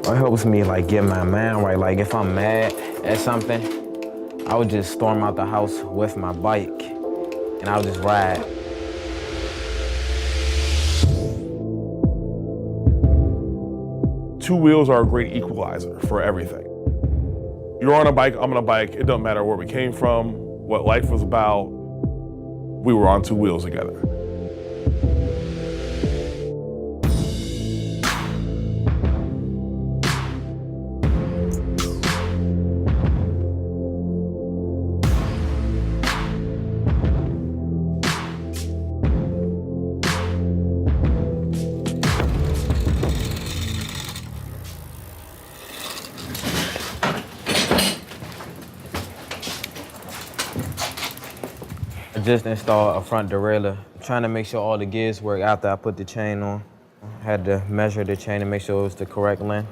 It helps me like get my mind right. Like if I'm mad at something, I would just storm out the house with my bike and I would just ride. Two wheels are a great equalizer for everything. You're on a bike, I'm on a bike. It doesn't matter where we came from, what life was about. We were on two wheels together. I just installed a front derailleur, trying to make sure all the gears work after I put the chain on. Had to measure the chain to make sure it was the correct length.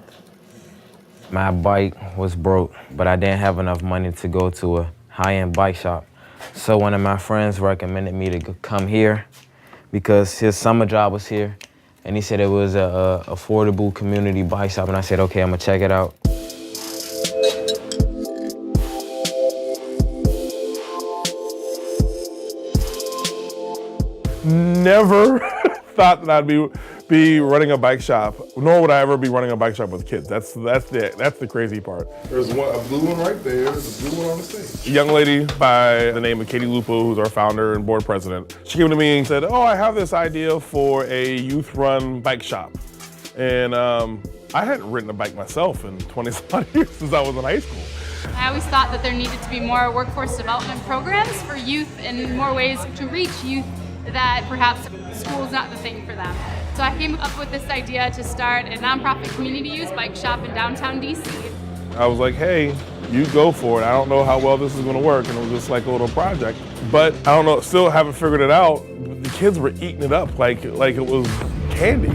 My bike was broke, but I didn't have enough money to go to a high-end bike shop. So one of my friends recommended me to come here because his summer job was here, and he said it was a affordable community bike shop, and I said, okay, I'm gonna check it out. Never thought that I'd be running a bike shop, nor would I ever be running a bike shop with kids. That's the crazy part. There's a blue one right there, there's a blue one on the stage. A young lady by the name of Katie Lupo, who's our founder and board president, she came to me and said, oh, I have this idea for a youth-run bike shop. And I hadn't ridden a bike myself in 20-some years since I was in high school. I always thought that there needed to be more workforce development programs for youth and more ways to reach youth that perhaps school's not the thing for them. So I came up with this idea to start a nonprofit community use bike shop in downtown DC. I was like, hey, you go for it. I don't know how well this is gonna work, and it was just like a little project. But I don't know, still haven't figured it out. The kids were eating it up like it was candy.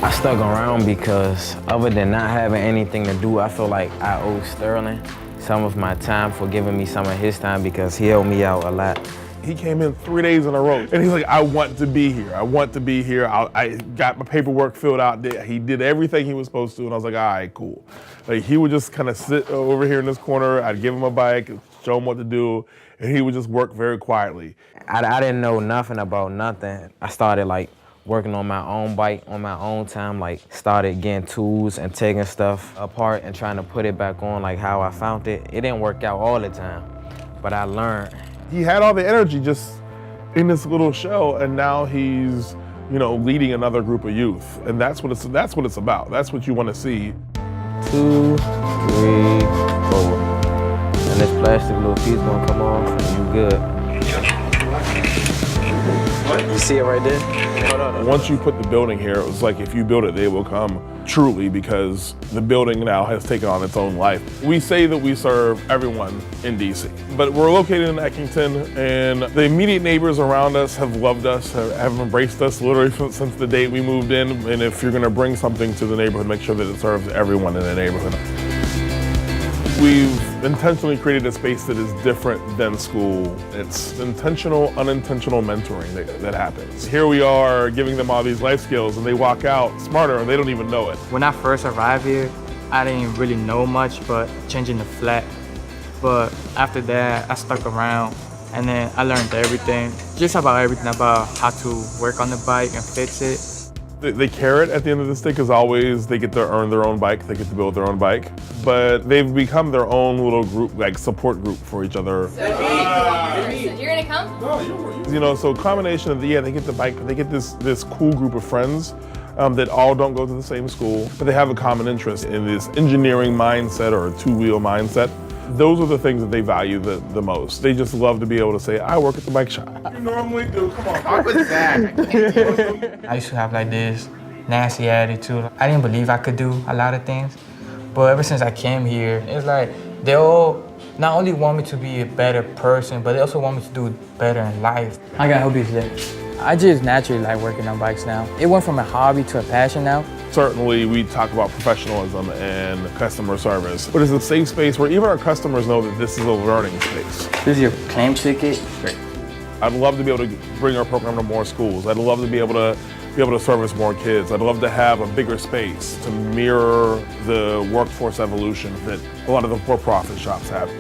I stuck around because other than not having anything to do, I feel like I owe Sterling some of my time for giving me some of his time because he helped me out a lot. He came in 3 days in a row and he's like, I want to be here. I want to be here. I got my paperwork filled out. He did everything he was supposed to, and I was like, all right, cool. Like, he would just kind of sit over here in this corner. I'd give him a bike, show him what to do, and he would just work very quietly. I didn't know nothing about nothing. I started like working on my own bike on my own time, like started getting tools and taking stuff apart and trying to put it back on like how I found it. It didn't work out all the time, but I learned. He had all the energy just in this little shell, and now he's, leading another group of youth. And that's what it's about. That's what you want to see. 2, 3, 4. And this plastic little piece gonna come off and you good. You see it right there? Once you put the building here, it was like if you build it, they will come, truly, because the building now has taken on its own life. We say that we serve everyone in DC, but we're located in Eckington, and the immediate neighbors around us have loved us, have embraced us literally since the day we moved in. And if you're gonna bring something to the neighborhood, make sure that it serves everyone in the neighborhood. We've intentionally created a space that is different than school. It's intentional, unintentional mentoring that happens. Here we are giving them all these life skills, and they walk out smarter and they don't even know it. When I first arrived here, I didn't really know much but changing the flat. But after that, I stuck around, and then I learned everything, just about everything about how to work on the bike and fix it. The carrot at the end of the stick is always they get to earn their own bike, they get to build their own bike, but they've become their own little group, like support group for each other. You're gonna come? No, so combination of they get the bike, they get this cool group of friends that all don't go to the same school, but they have a common interest in this engineering mindset or a two-wheel mindset. Those are the things that they value the most. They just love to be able to say, I work at the bike shop. You normally do, come on, how was that? I used to have like this nasty attitude. I didn't believe I could do a lot of things, but ever since I came here, it's like they all not only want me to be a better person, but they also want me to do better in life. I gotta help you today. I just naturally like working on bikes now. It went from a hobby to a passion now. Certainly, we talk about professionalism and customer service, but it's a safe space where even our customers know that this is a learning space. This is your claim ticket. Great. I'd love to be able to bring our program to more schools. I'd love to be able to be able to service more kids. I'd love to have a bigger space to mirror the workforce evolution that a lot of the for-profit shops have.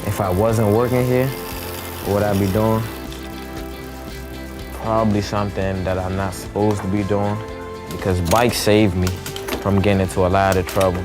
If I wasn't working here, what would I be doing? Probably something that I'm not supposed to be doing, because bikes saved me from getting into a lot of trouble.